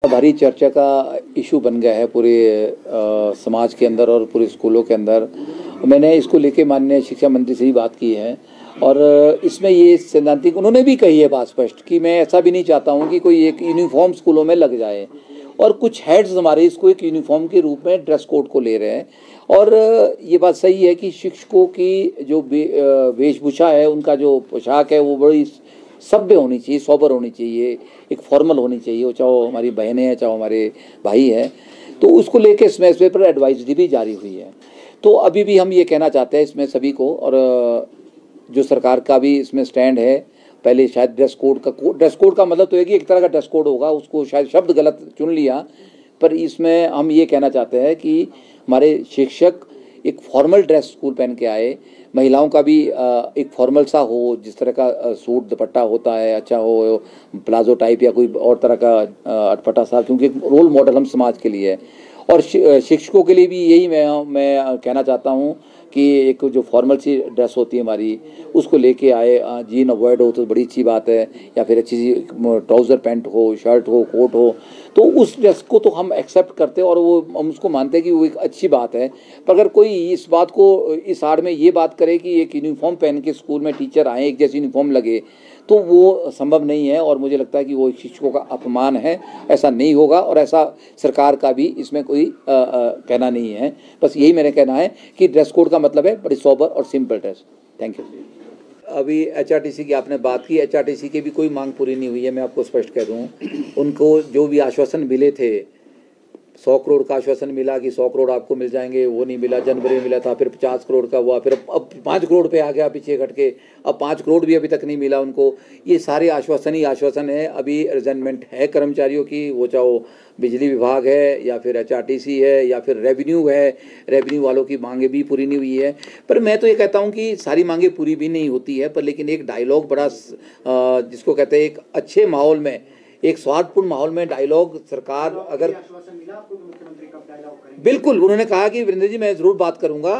भारी चर्चा का इशू बन गया है पूरे समाज के अंदर और पूरे स्कूलों के अंदर। मैंने इसको लेके माननीय शिक्षा मंत्री से ही बात की है और इसमें ये सैद्धांतिक उन्होंने भी कही है बात स्पष्ट कि मैं ऐसा भी नहीं चाहता हूँ कि कोई एक यूनिफॉर्म स्कूलों में लग जाए। और कुछ हेड्स हमारे इसको एक यूनिफॉर्म के रूप में ड्रेस कोड को ले रहे हैं और ये बात सही है कि शिक्षकों की जो वेशभूषा है, उनका जो पोशाक है वो बड़ी सभ्य होनी चाहिए, सोबर होनी चाहिए, एक फॉर्मल होनी चाहिए, वो चाहे हमारी बहनें हैं चाहे हमारे भाई हैं। तो उसको लेके इसमें इस पर एडवाइजरी भी जारी हुई है। तो अभी भी हम ये कहना चाहते हैं इसमें सभी को, और जो सरकार का भी इसमें स्टैंड है, पहले शायद ड्रेस कोड का मतलब तो है कि एक तरह का ड्रेस कोड होगा, उसको शायद शब्द गलत चुन लिया, पर इसमें हम ये कहना चाहते हैं कि हमारे शिक्षक एक फॉर्मल ड्रेस स्कूल पहन के आए, महिलाओं का भी एक फॉर्मल सा हो, जिस तरह का सूट दुपट्टा होता है अच्छा हो, प्लाजो टाइप या कोई और तरह का अटपटा सा, क्योंकि एक रोल मॉडल हम समाज के लिए है। और शिक्षकों के लिए भी यही मैं कहना चाहता हूँ कि एक जो फॉर्मल सी ड्रेस होती है हमारी, उसको लेके आए। जीन अवॉइड हो तो बड़ी अच्छी बात है, या फिर अच्छी सी ट्राउज़र पैंट हो, शर्ट हो, कोट हो, तो उस ड्रेस को तो हम एक्सेप्ट करते हैं और वो हम उसको मानते हैं कि वो एक अच्छी बात है। पर अगर कोई इस बात को इस आड़ में ये बात करे कि एक यूनिफॉर्म पहन के स्कूल में टीचर आए, एक जैसी यूनिफॉर्म लगे, तो वो संभव नहीं है और मुझे लगता है कि वो शिक्षकों का अपमान है। ऐसा नहीं होगा और ऐसा सरकार का भी इसमें कोई कहना नहीं है। बस यही मैंने कहना है कि ड्रेस कोड का मतलब है बड़ी सोबर और सिंपल ड्रेस। Thank you. अभी एचआरटीसी की आपने बात की, एचआरटीसी की भी कोई मांग पूरी नहीं हुई है, मैं आपको स्पष्ट कह दूँ। उनको जो भी आश्वासन मिले थे, 100 करोड़ का आश्वासन मिला कि 100 करोड़ आपको मिल जाएंगे, वो नहीं मिला। जनवरी में मिला था, फिर 50 करोड़ का हुआ, फिर अब 5 करोड़ पे आ गया पीछे हट के, अब 5 करोड़ भी अभी तक नहीं मिला उनको। ये सारे आश्वासन ही आश्वासन है। अभी रिजनमेंट है कर्मचारियों की, वो चाहे बिजली विभाग है या फिर एचआरटीसी है या फिर रेवेन्यू है, रेवेन्यू वालों की मांगे भी पूरी नहीं हुई है। पर मैं तो ये कहता हूँ कि सारी मांगे पूरी भी नहीं होती है, पर लेकिन एक डायलॉग बड़ा जिसको कहते हैं एक अच्छे माहौल में, एक स्वार्थपूर्ण माहौल में डायलॉग सरकार अगर बिल्कुल, उन्होंने कहा कि वीरेंद्र जी मैं ज़रूर बात करूंगा,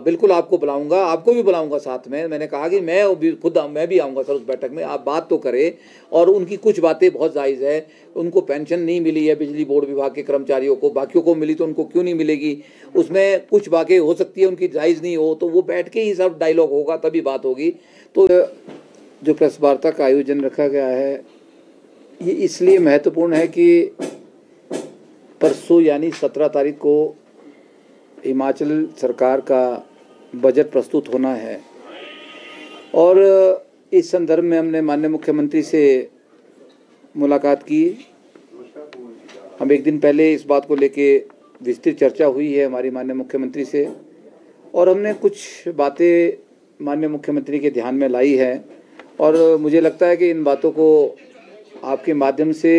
बिल्कुल आपको बुलाऊंगा, आपको भी बुलाऊंगा साथ में। मैंने कहा कि मैं भी आऊँगा सर उस बैठक में, आप बात तो करें। और उनकी कुछ बातें बहुत जायज़ है। उनको पेंशन नहीं मिली है बिजली बोर्ड विभाग के कर्मचारियों को, बाकियों को मिली तो उनको क्यों नहीं मिलेगी, उसमें कुछ बातें हो सकती है उनकी जायज़ नहीं हो, तो वो बैठ के ही सब डायलॉग होगा, तभी बात होगी। तो जो प्रेस वार्ता का आयोजन रखा गया है ये इसलिए महत्वपूर्ण है कि परसों यानी 17 तारीख को हिमाचल सरकार का बजट प्रस्तुत होना है और इस संदर्भ में हमने माननीय मुख्यमंत्री से मुलाकात की। हम एक दिन पहले इस बात को लेके विस्तृत चर्चा हुई है हमारी माननीय मुख्यमंत्री से और हमने कुछ बातें माननीय मुख्यमंत्री के ध्यान में लाई है और मुझे लगता है कि इन बातों को आपके माध्यम से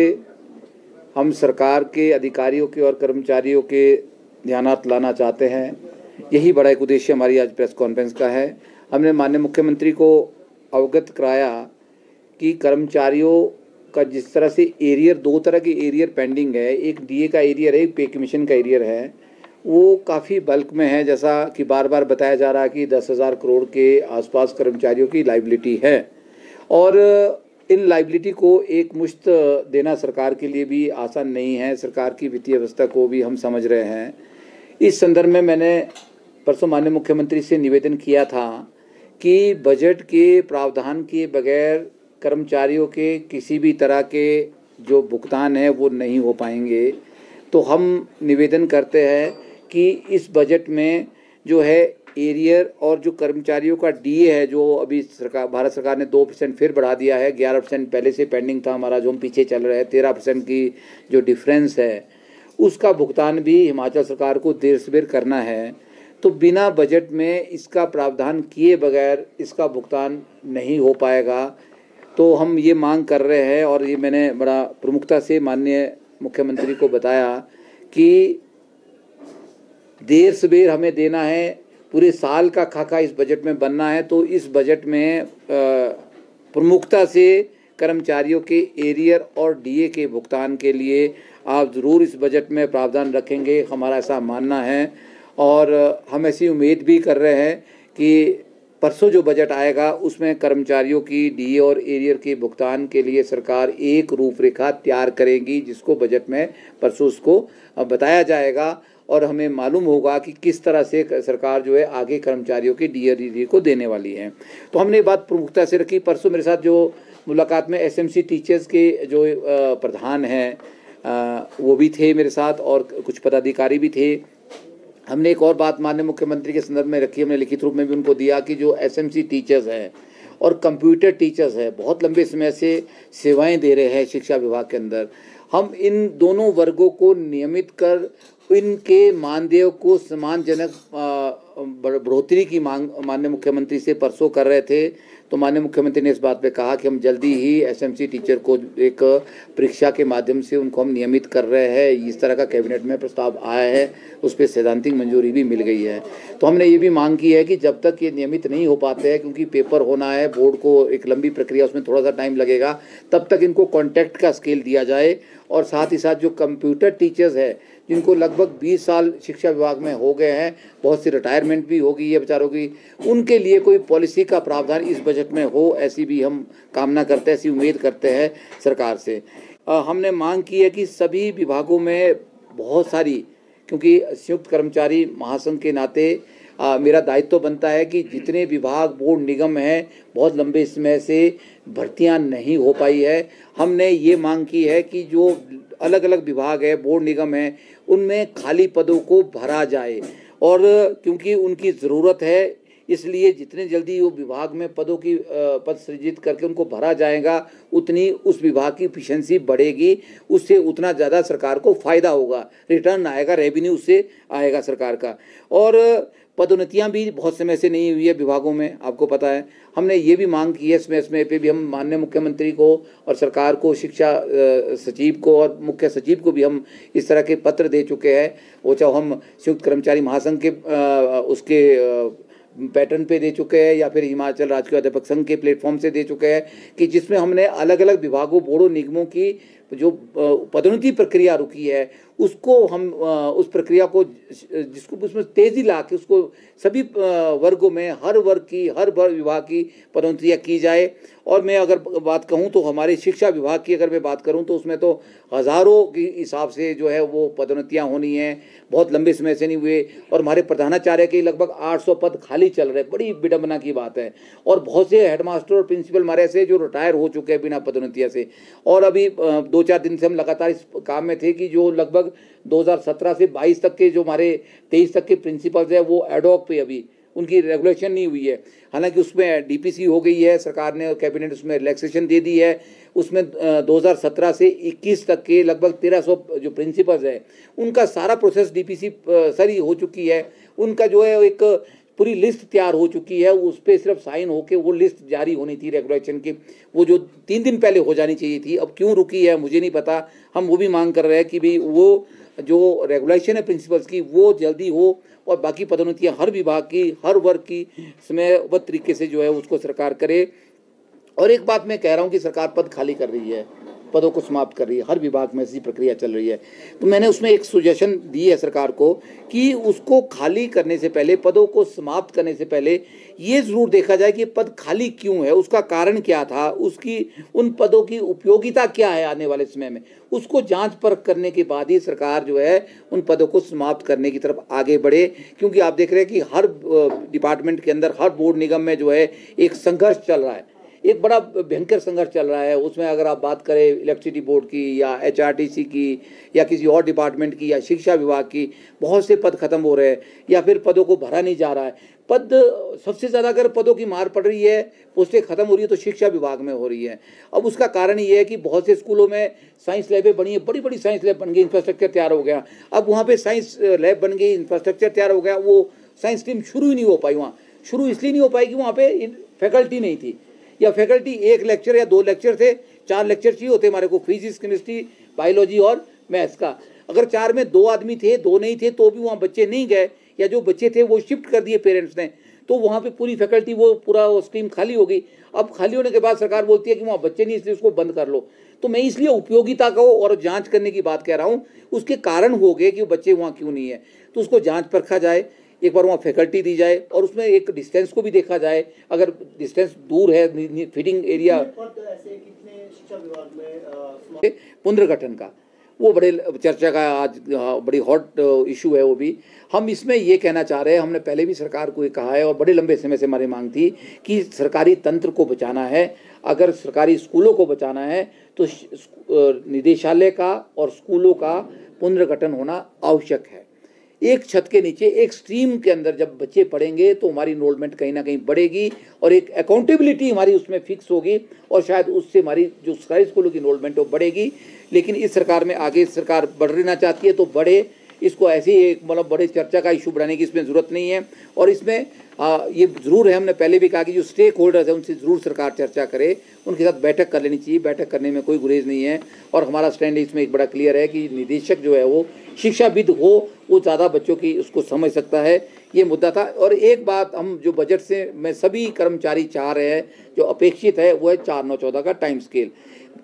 हम सरकार के अधिकारियों के और कर्मचारियों के ध्यानात लाना चाहते हैं। यही बड़ा एक उद्देश्य हमारी आज प्रेस कॉन्फ्रेंस का है। हमने माननीय मुख्यमंत्री को अवगत कराया कि कर्मचारियों का जिस तरह से एरियर, 2 तरह के एरियर पेंडिंग है, एक डीए का एरियर है, एक पे कमीशन का एरियर है, वो काफ़ी बल्क में है। जैसा कि बार बार बताया जा रहा है कि 10,000 करोड़ के आसपास कर्मचारियों की लाइबिलिटी है और इन लाइबिलिटी को एक मुश्त देना सरकार के लिए भी आसान नहीं है। सरकार की वित्तीय व्यवस्था को भी हम समझ रहे हैं। इस संदर्भ में मैंने परसों माननीय मुख्यमंत्री से निवेदन किया था कि बजट के प्रावधान के बगैर कर्मचारियों के किसी भी तरह के जो भुगतान है वो नहीं हो पाएंगे। तो हम निवेदन करते हैं कि इस बजट में जो है एरियर और जो कर्मचारियों का डीए है, जो अभी भारत सरकार ने 2% फिर बढ़ा दिया है, 11% पहले से पेंडिंग था हमारा, जो हम पीछे चल रहे हैं, 13% की जो डिफरेंस है, उसका भुगतान भी हिमाचल सरकार को देर सवेर करना है। तो बिना बजट में इसका प्रावधान किए बगैर इसका भुगतान नहीं हो पाएगा। तो हम ये मांग कर रहे हैं और ये मैंने बड़ा प्रमुखता से माननीय मुख्यमंत्री को बताया कि देर सवेर हमें देना है, पूरे साल का खाका इस बजट में बनना है। तो इस बजट में प्रमुखता से कर्मचारियों के एरियर और डीए के भुगतान के लिए आप ज़रूर इस बजट में प्रावधान रखेंगे, हमारा ऐसा मानना है। और हम ऐसी उम्मीद भी कर रहे हैं कि परसों जो बजट आएगा उसमें कर्मचारियों की डीए और एरियर के भुगतान के लिए सरकार एक रूपरेखा तैयार करेगी, जिसको बजट में परसों उसको बताया जाएगा और हमें मालूम होगा कि किस तरह से सरकार जो है आगे कर्मचारियों की डीए और एरियर को देने वाली है। तो हमने ये बात प्रमुखता से रखी। परसों मेरे साथ जो मुलाकात में एसएमसी टीचर्स के जो प्रधान हैं वो भी थे मेरे साथ और कुछ पदाधिकारी भी थे। हमने एक और बात माननीय मुख्यमंत्री के संदर्भ में रखी, हमने लिखित रूप में भी उनको दिया कि जो एसएमसी टीचर्स हैं और कंप्यूटर टीचर्स हैं, बहुत लंबे समय से सेवाएं दे रहे हैं शिक्षा विभाग के अंदर, हम इन दोनों वर्गों को नियमित कर इनके मानदेय को सम्मानजनक बढ़ोतरी की मांग माननीय मुख्यमंत्री से परसों कर रहे थे। तो माननीय मुख्यमंत्री ने इस बात पे कहा कि हम जल्दी ही एसएमसी टीचर को एक परीक्षा के माध्यम से उनको हम नियमित कर रहे हैं। इस तरह का कैबिनेट में प्रस्ताव आया है, उस पर सैद्धांतिक मंजूरी भी मिल गई है। तो हमने ये भी मांग की है कि जब तक ये नियमित नहीं हो पाते हैं, क्योंकि पेपर होना है, बोर्ड को एक लंबी प्रक्रिया, उसमें थोड़ा सा टाइम लगेगा, तब तक इनको कॉन्टैक्ट का स्केल दिया जाए। और साथ ही साथ जो कंप्यूटर टीचर्स है जिनको लगभग 20 साल शिक्षा विभाग में हो गए हैं, बहुत सी रिटायरमेंट भी हो गई है बेचारों की, उनके लिए कोई पॉलिसी का प्रावधान इस बजट में हो, ऐसी भी हम कामना करते हैं, ऐसी उम्मीद करते हैं सरकार से। हमने मांग की है कि सभी विभागों में बहुत सारी, क्योंकि संयुक्त कर्मचारी महासंघ के नाते मेरा दायित्व बनता है कि जितने विभाग बोर्ड निगम हैं, बहुत लंबे समय से भर्तियां नहीं हो पाई है, हमने ये मांग की है कि जो अलग अलग विभाग है, बोर्ड निगम है, उनमें खाली पदों को भरा जाए। और क्योंकि उनकी ज़रूरत है, इसलिए जितने जल्दी वो विभाग में पदों की पद सृजित करके उनको भरा जाएगा, उतनी उस विभाग की एफिशिएंसी बढ़ेगी, उससे उतना ज़्यादा सरकार को फ़ायदा होगा, रिटर्न आएगा, रेवेन्यू उससे आएगा सरकार का। और पदोन्नतियां भी बहुत समय से नहीं हुई है विभागों में, आपको पता है। हमने ये भी मांग की है, समय पे भी हम माननीय मुख्यमंत्री को और सरकार को, शिक्षा सचिव को और मुख्य सचिव को भी हम इस तरह के पत्र दे चुके हैं। वो चाहे हम संयुक्त कर्मचारी महासंघ के उसके पैटर्न पे दे चुके हैं या फिर हिमाचल राज्य अध्यापक संघ के प्लेटफॉर्म से दे चुके हैं, कि जिसमें हमने अलग अलग विभागों, बोर्डों, निगमों की जो पदोन्नति प्रक्रिया रुकी है, उसको हम उस प्रक्रिया को, जिसको उसमें तेज़ी ला के उसको सभी वर्गों में, हर वर्ग की, हर विभाग की पदोन्नतियाँ की जाए। और मैं अगर बात कहूँ तो हमारे शिक्षा विभाग की अगर मैं बात करूँ तो उसमें तो हज़ारों के हिसाब से जो है वो पदोन्नतियाँ होनी हैं, बहुत लंबे समय से नहीं हुए। और हमारे प्रधानाचार्य के लगभग 800 पद खाली चल रहे, बड़ी विडंबना की बात है। और बहुत से हेडमास्टर और प्रिंसिपल हमारे ऐसे जो रिटायर हो चुके हैं बिना पदोन्नतियाँ से। और अभी 2-4 दिन से हम लगातार इस काम में थे कि जो लगभग 2017 से 22 तक के, जो हमारे 23 तक के प्रिंसिपल्स हैं, वो एडॉक पे अभी उनकी रेगुलेशन नहीं हुई है। हालांकि उसमें डीपीसी हो गई है, सरकार ने, कैबिनेट उसमें रिलैक्सेशन दे दी है। उसमें 2017 से 21 तक के लगभग 1300 जो प्रिंसिपल्स हैं, उनका सारा प्रोसेस डीपीसी सारी हो चुकी है। उनका जो है एक पूरी लिस्ट तैयार हो चुकी है, उस पर सिर्फ साइन होके वो लिस्ट जारी होनी थी रेगुलेशन की, वो जो 3 दिन पहले हो जानी चाहिए थी। अब क्यों रुकी है मुझे नहीं पता। हम वो भी मांग कर रहे हैं कि भाई वो जो रेगुलेशन है प्रिंसिपल्स की, वो जल्दी हो और बाकी पदोन्नतियाँ हर विभाग की, हर वर्ग की समयबद्ध तरीके से जो है उसको सरकार करे। और एक बात मैं कह रहा हूँ कि सरकार पद खाली कर रही है, पदों को समाप्त कर रही है, हर विभाग में ऐसी प्रक्रिया चल रही है। तो मैंने उसमें एक सुजेशन दी है सरकार को कि उसको खाली करने से पहले, पदों को समाप्त करने से पहले ये ज़रूर देखा जाए कि पद खाली क्यों है, उसका कारण क्या था, उसकी उन पदों की उपयोगिता क्या है आने वाले समय में, उसको जांच परख करने के बाद ही सरकार जो है उन पदों को समाप्त करने की तरफ आगे बढ़े। क्योंकि आप देख रहे हैं कि हर डिपार्टमेंट के अंदर, हर बोर्ड निगम में जो है एक संघर्ष चल रहा है, एक बड़ा भयंकर संघर्ष चल रहा है। उसमें अगर आप बात करें इलेक्ट्रिसिटी बोर्ड की या एचआरटीसी की या किसी और डिपार्टमेंट की या शिक्षा विभाग की, बहुत से पद खत्म हो रहे हैं या फिर पदों को भरा नहीं जा रहा है। पद सबसे ज़्यादा अगर पदों की मार पड़ रही है, पोस्टें खत्म हो रही है, तो शिक्षा विभाग में हो रही है। अब उसका कारण ये है कि बहुत से स्कूलों में साइंस लैबें बनी है, बड़ी बड़ी साइंस लैब बन गई, इंफ्रास्ट्रक्चर तैयार हो गया। अब वहाँ पे साइंस लैब बन गई, इंफ्रास्ट्रक्चर तैयार हो गया, वो साइंस टीम शुरू ही नहीं हो पाई। वहाँ शुरू इसलिए नहीं हो पाई कि वहाँ पे फैकल्टी नहीं थी, या फैकल्टी एक लेक्चर या 2 लेक्चर थे, 4 लेक्चर चाहिए होते हमारे को, फिजिक्स, केमिस्ट्री, बायोलॉजी और मैथ्स का। अगर 4 में 2 आदमी थे, 2 नहीं थे, तो भी वहाँ बच्चे नहीं गए, या जो बच्चे थे वो शिफ्ट कर दिए पेरेंट्स ने, तो वहाँ पे पूरी फैकल्टी, वो पूरा स्ट्रीम खाली हो गई। अब खाली होने के बाद सरकार बोलती है कि वहाँ बच्चे नहीं, इसलिए उसको बंद कर लो। तो मैं इसलिए उपयोगिता को और जांच करने की बात कह रहा हूँ, उसके कारण हो गए कि बच्चे वहाँ क्यों नहीं है, तो उसको जांच परखा जाए। एक बार वहाँ फैकल्टी दी जाए और उसमें एक डिस्टेंस को भी देखा जाए। अगर डिस्टेंस दूर है, फीडिंग एरिया ऐसे कितने शिक्षा विभाग में पुनर्गठन का वो बड़े चर्चा का आज बड़ी हॉट इशू है वो भी। हम इसमें ये कहना चाह रहे हैं, हमने पहले भी सरकार को ये कहा है और बड़े लंबे समय से हमारी मांग थी कि सरकारी तंत्र को बचाना है, अगर सरकारी स्कूलों को बचाना है तो निदेशालय का और स्कूलों का पुनर्गठन होना आवश्यक है। एक छत के नीचे एक स्ट्रीम के अंदर जब बच्चे पढ़ेंगे तो हमारी इनरोलमेंट कहीं ना कहीं बढ़ेगी और एक अकाउंटेबिलिटी हमारी उसमें फिक्स होगी और शायद उससे हमारी जो सरकारी स्कूलों की इनरोलमेंट वो बढ़ेगी। लेकिन इस सरकार में आगे सरकार बढ़ना चाहती है तो बढ़े, इसको ऐसी एक मतलब बड़े चर्चा का इशू बनाने की इसमें ज़रूरत नहीं है। और इसमें ये ज़रूर है, हमने पहले भी कहा कि जो स्टेक होल्डर्स हैं उनसे ज़रूर सरकार चर्चा करे, उनके साथ बैठक कर लेनी चाहिए, बैठक करने में कोई गुरेज नहीं है। और हमारा स्टैंड इसमें एक बड़ा क्लियर है कि निदेशक जो है वो शिक्षाविद हो, वो ज़्यादा बच्चों की उसको समझ सकता है, ये मुद्दा था। और एक बात हम जो बजट से में सभी कर्मचारी चाह रहे हैं जो अपेक्षित है वो है 4-9-14 का टाइम स्केल।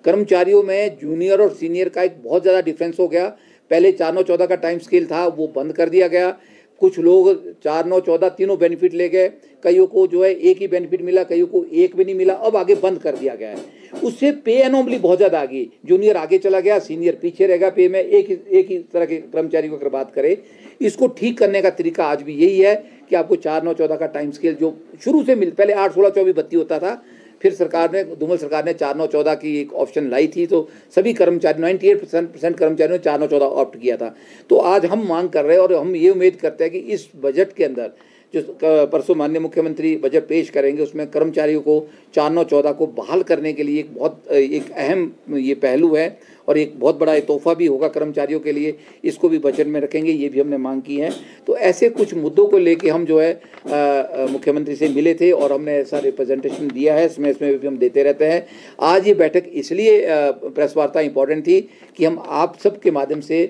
कर्मचारियों में जूनियर और सीनियर का एक बहुत ज़्यादा डिफरेंस हो गया। पहले 4-9-14 का टाइम स्केल था वो बंद कर दिया गया। कुछ लोग 4-9-14 तीनों बेनिफिट ले गए, कईयों को जो है एक ही बेनिफिट मिला, कईयों को एक भी नहीं मिला, अब आगे बंद कर दिया गया है। उससे पे एनोमली बहुत ज़्यादा आ गई, जूनियर आगे चला गया, सीनियर पीछे रह गया पे में। एक ही तरह के कर्मचारी को अगर बात करें, इसको ठीक करने का तरीका आज भी यही है कि आपको 4-9-14 का टाइम स्केल जो शुरू से पहले 8-16-24-32 होता था, फिर सरकार ने धूमल सरकार ने 4-9-14 की एक ऑप्शन लाई थी, तो सभी कर्मचारी 98% कर्मचारियों ने 4-9-14 ऑप्ट किया था। तो आज हम मांग कर रहे हैं और हम ये उम्मीद करते हैं कि इस बजट के अंदर जो परसों माननीय मुख्यमंत्री बजट पेश करेंगे उसमें कर्मचारियों को 4-9-14 को बहाल करने के लिए एक अहम ये पहलू है और एक बहुत बड़ा तोहफा भी होगा कर्मचारियों के लिए, इसको भी बजट में रखेंगे, ये भी हमने मांग की है। तो ऐसे कुछ मुद्दों को लेके हम जो है मुख्यमंत्री से मिले थे और हमने ऐसा रिप्रेजेंटेशन दिया है, इसमें भी हम देते रहते हैं। आज ये बैठक इसलिए प्रेस वार्ता इंपॉर्टेंट थी कि हम आप सब के माध्यम से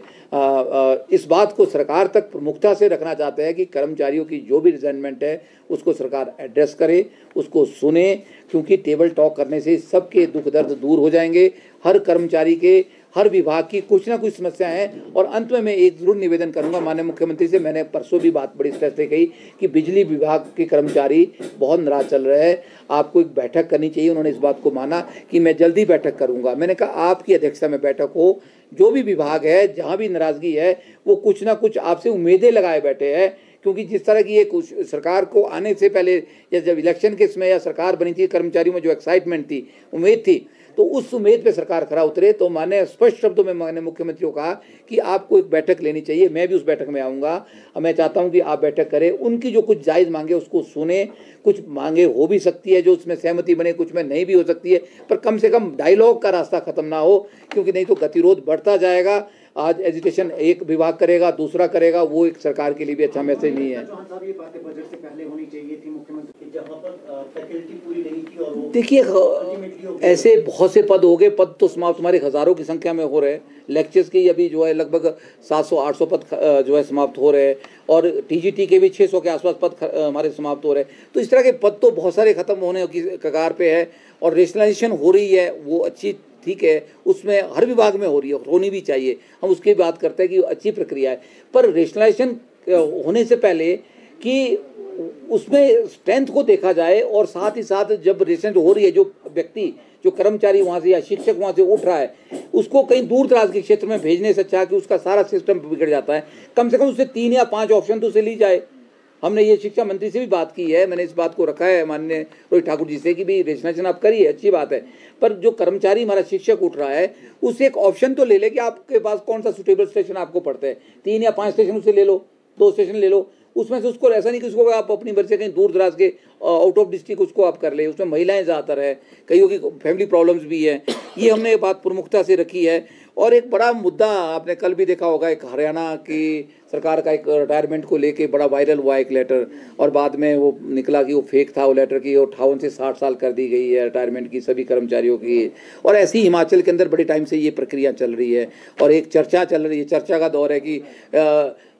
इस बात को सरकार तक प्रमुखता से रखना चाहते हैं कि कर्मचारियों की जो भी रिजेंटमेंट है उसको सरकार एड्रेस करे, उसको सुने, क्योंकि टेबल टॉक करने से सबके दुख दर्द दूर हो जाएंगे। हर कर्मचारी के, हर विभाग की कुछ ना कुछ समस्या है। और अंत में मैं एक जरूर निवेदन करूंगा माननीय मुख्यमंत्री से, मैंने परसों भी बात बड़ी स्पष्ट कही कि बिजली विभाग के कर्मचारी बहुत नाराज चल रहे हैं, आपको एक बैठक करनी चाहिए। उन्होंने इस बात को माना कि मैं जल्दी बैठक करूंगा। मैंने कहा आपकी अध्यक्षता में बैठक हो, जो भी विभाग है जहाँ भी नाराजगी है वो कुछ ना कुछ आपसे उम्मीदें लगाए बैठे हैं, क्योंकि जिस तरह की ये सरकार को आने से पहले या जब इलेक्शन के समय या सरकार बनी थी, कर्मचारियों में जो एक्साइटमेंट थी, उम्मीद थी, तो उस उम्मीद पे सरकार खरा उतरे। तो मैंने स्पष्ट शब्दों में मैंने मुख्यमंत्री को कहा कि आपको एक बैठक लेनी चाहिए, मैं भी उस बैठक में आऊँगा। मैं चाहता हूँ कि आप बैठक करें, उनकी जो कुछ जायज़ मांगे उसको सुने। कुछ मांगे हो भी सकती है जो उसमें सहमति बने, कुछ में नहीं भी हो सकती है, पर कम से कम डायलॉग का रास्ता खत्म ना हो, क्योंकि नहीं तो गतिरोध बढ़ता जाएगा। आज एजुकेशन एक विभाग करेगा, दूसरा करेगा, वो एक सरकार के लिए भी अच्छा मैसेज नहीं है। ये बातें बजट से पहले होनी चाहिए थी मुख्यमंत्री, जहां पर फैकल्टी पूरी नहीं थी और वो देखिए ऐसे बहुत से पद हो गए, पद तो समाप्त हमारे हज़ारों की संख्या में हो रहे हैं। लेक्चर्स की अभी जो है लगभग 700-800 पद जो है समाप्त हो रहे हैं और टीजीटी के भी 600 के आसपास पद हमारे समाप्त हो रहे हैं। तो इस तरह के पद तो बहुत सारे खत्म होने की कगार पे है और रेशनलाइजेशन हो रही है, वो अच्छी ठीक है, उसमें हर विभाग में हो रही है, होनी भी चाहिए, हम उसकी बात करते हैं कि अच्छी प्रक्रिया है। पर रेशनलाइजेशन होने से पहले कि उसमें स्ट्रेंथ को देखा जाए और साथ ही साथ जब रेशनलाइजेशन हो रही है, जो व्यक्ति जो कर्मचारी वहाँ से या शिक्षक वहाँ से उठ रहा है, उसको कहीं दूर दराज के क्षेत्र में भेजने से अच्छा कि उसका सारा सिस्टम बिगड़ जाता है। कम से कम उससे 3 या 5 ऑप्शन तो उसे ली जाए। हमने ये शिक्षा मंत्री से भी बात की है, मैंने इस बात को रखा है माननीय रोहित ठाकुर जी से कि भी रेशनलाइजेशन आप करिए, अच्छी बात है, पर जो कर्मचारी हमारा शिक्षक उठ रहा है उससे एक ऑप्शन तो ले ले कि आपके पास कौन सा सुटेबल स्टेशन आपको पड़ता है। 3 या 5 स्टेशन उससे ले लो, 2 स्टेशन ले लो, उसमें से उसको ऐसा नहीं कि उसको आप अपनी मर्जी से कहीं दूर दराज के आउट ऑफ डिस्ट्रिक्ट उसको आप कर ले। उसमें महिलाएं ज़्यादातर है, कईयों की फैमिली प्रॉब्लम्स भी है, ये हमने बात प्रमुखता से रखी है। और एक बड़ा मुद्दा आपने कल भी देखा होगा, एक हरियाणा की सरकार का एक रिटायरमेंट को लेके बड़ा वायरल हुआ एक लेटर, और बाद में वो निकला कि वो फेक था वो लेटर की, 58 से 60 साल कर दी गई है रिटायरमेंट की सभी कर्मचारियों की। और ऐसी हिमाचल के अंदर बड़े टाइम से ये प्रक्रिया चल रही है और एक चर्चा चल रही है, चर्चा का दौर है कि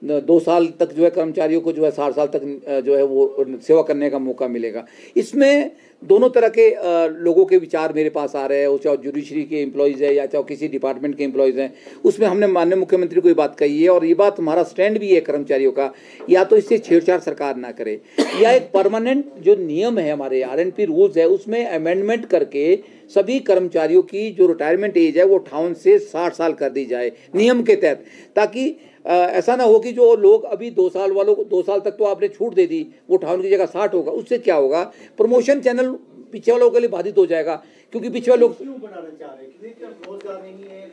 2 साल तक जो है कर्मचारियों को जो है 60 साल तक जो है वो सेवा करने का मौका मिलेगा। इसमें दोनों तरह के लोगों के विचार मेरे पास आ रहे हैं, चाहे जुडिशरी के एम्प्लॉयज़ है या चाहे किसी डिपार्टमेंट के एम्प्लॉयज़ हैं। उसमें हमने माननीय मुख्यमंत्री को ये बात कही है और ये बात हमारा स्टैंड भी है कर्मचारियों का, या तो इससे छेड़छाड़ सरकार ना करे या एक परमानेंट जो नियम है हमारे RNP रूल्स है उसमें अमेंडमेंट करके सभी कर्मचारियों की जो रिटायरमेंट एज है वो 58 से 60 साल कर दी जाए नियम के तहत, ताकि ऐसा ना हो कि जो लोग अभी 2 साल वालों को 2 साल तक तो आपने छूट दे दी, वो 58 की जगह 60 होगा। उससे क्या होगा, प्रमोशन चैनल पीछे वालों के लिए बाधित हो जाएगा, क्योंकि पीछे वाले लोग क्यों बनाना चाह रहे हैं, क्योंकि रोजगार नहीं है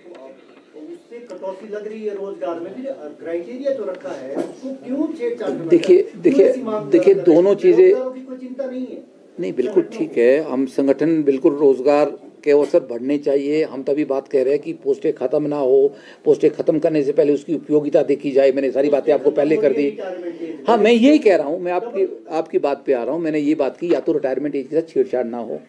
तो उससे कटौती लग रही है रोजगार में, क्राइटेरिया जो रखा है उसको क्यों छेड़छाड़ करना देखिए चाह रहे हैं? देखिए दोनों चीजें बेरोजगारों की कोई चिंता नहीं है। नहीं, बिल्कुल ठीक है, हम संगठन बिल्कुल रोजगार के अवसर बढ़ने चाहिए। हम तभी बात कह रहे हैं कि पोस्टें खत्म ना हो, पोस्टें खत्म करने से पहले उसकी उपयोगिता देखी जाए। मैंने सारी बातें आपको पहले कर दी। हाँ, मैं यही कह रहा हूँ, मैं आपकी बात पे आ रहा हूँ। मैंने ये बात की, या तो रिटायरमेंट एज के साथ छेड़छाड़ ना हो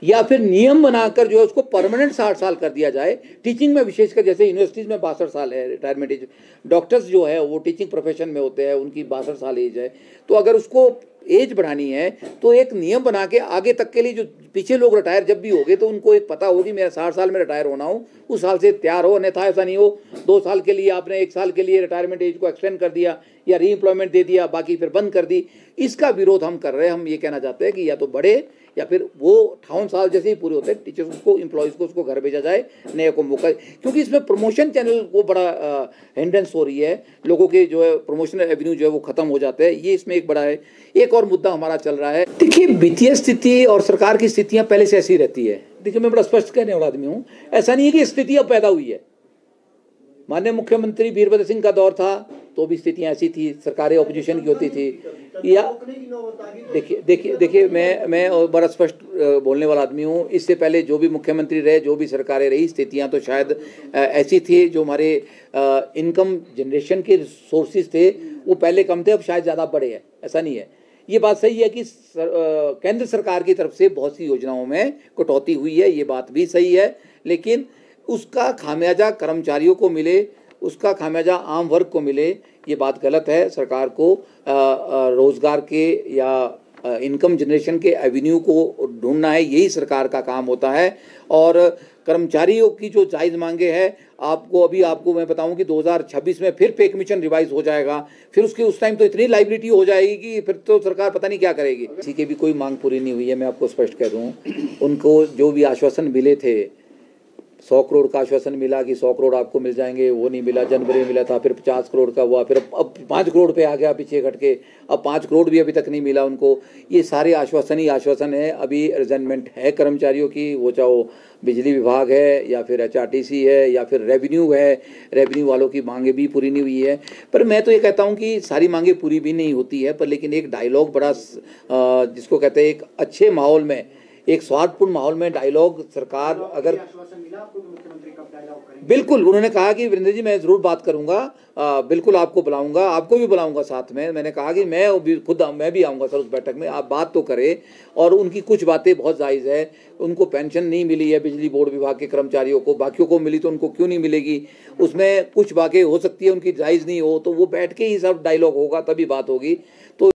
या फिर नियम बनाकर जो है उसको परमानेंट 60 साल कर दिया जाए। टीचिंग में विशेषकर, जैसे यूनिवर्सिटीज़ में 62 साल है रिटायरमेंट एज, डॉक्टर्स जो है वो टीचिंग प्रोफेशन में होते हैं, उनकी 62 साल एज है। तो अगर उसको एज बढ़ानी है तो एक नियम बना के आगे तक के लिए, जो पीछे लोग रिटायर जब भी हो गए तो उनको एक पता होगी मेरा 60 साल में रिटायर होना हो, उस साल से तैयार हो। अन्यथा ऐसा नहीं हो 2 साल के लिए आपने 1 साल के लिए रिटायरमेंट एज को एक्सटेंड कर दिया या रीएम्प्लॉयमेंट दे दिया, बाकी फिर बंद कर दी। इसका विरोध हम कर रहे हैं। हम ये कहना चाहते हैं कि या तो बढ़े या फिर वो 58 साल जैसे ही पूरे होते हैं टीचर्स को, एम्प्लॉयज़ को उसको घर भेजा जाए, नए को मौका, क्योंकि इसमें प्रमोशन चैनल को बड़ा हिंड्रेंस हो रही है। लोगों के जो है प्रमोशनल एवेन्यू जो है वो खत्म हो जाते हैं, ये इसमें एक बड़ा है। एक और मुद्दा हमारा चल रहा है। देखिए, वित्तीय स्थिति और सरकार की स्थितियां पहले से ऐसी रहती है। देखिए, मैं बड़ा स्पष्ट कहने वाला आदमी हूँ, ऐसा नहीं है कि स्थिति अब पैदा हुई है। माननीय मुख्यमंत्री वीरभद्र सिंह का दौर था तो भी स्थितियां ऐसी थी, सरकारें ऑपोजिशन की होती थी। या देखिए मैं बड़ा स्पष्ट बोलने वाला आदमी हूँ। इससे पहले जो भी मुख्यमंत्री रहे, जो भी सरकारें रही, स्थितियां तो शायद ऐसी थी, जो हमारे इनकम जनरेशन के सोर्सेज थे वो पहले कम थे, अब शायद ज़्यादा बढ़े हैं। ऐसा नहीं है। ये बात सही है कि केंद्र सरकार की तरफ से बहुत सी योजनाओं में कटौती हुई है, ये बात भी सही है, लेकिन उसका खामियाजा कर्मचारियों को मिले, उसका खामियाजा आम वर्ग को मिले, ये बात गलत है। सरकार को रोजगार के या इनकम जनरेशन के एवेन्यू को ढूंढना है, यही सरकार का काम होता है। और कर्मचारियों की जो जायज़ मांगे हैं, आपको मैं बताऊं कि 2026 में फिर पे कमीशन रिवाइज हो जाएगा, फिर उसके उस टाइम तो इतनी लाइबिलिटी हो जाएगी कि फिर तो सरकार पता नहीं क्या करेगी। किसी की भी कोई मांग पूरी नहीं हुई है, मैं आपको स्पष्ट कह दूं। उनको जो भी आश्वासन मिले थे, 100 करोड़ का आश्वासन मिला कि 100 करोड़ आपको मिल जाएंगे, वो नहीं मिला। जनवरी में मिला था, फिर 50 करोड़ का हुआ, फिर अब 5 करोड़ पे आ गया पीछे घट के, अब 5 करोड़ भी अभी तक नहीं मिला उनको। ये सारे आश्वासन ही आश्वासन है। अभी रिजनमेंट है कर्मचारियों की, वो चाहे बिजली विभाग है या फिर HRTC है या फिर रेवेन्यू है, रेवेन्यू वालों की मांगे भी पूरी नहीं हुई है। पर मैं तो ये कहता हूँ कि सारी मांगे पूरी भी नहीं होती है, पर लेकिन एक डायलॉग बड़ा जिसको कहते हैं एक अच्छे माहौल में, एक स्वार्थपूर्ण माहौल में डायलॉग सरकार अगर बिल्कुल, उन्होंने कहा कि वीरेंद्र जी मैं ज़रूर बात करूंगा, बिल्कुल आपको बुलाऊंगा, आपको भी बुलाऊंगा साथ में। मैंने कहा कि मैं भी आऊंगा सर उस बैठक में, आप बात तो करें। और उनकी कुछ बातें बहुत जायज़ है। उनको पेंशन नहीं मिली है बिजली बोर्ड विभाग के कर्मचारियों को, बाकियों को मिली तो उनको क्यों नहीं मिलेगी? उसमें कुछ बातें हो सकती है उनकी जायज़ नहीं हो, तो वो बैठ के ही सब डायलॉग होगा, तभी बात होगी। तो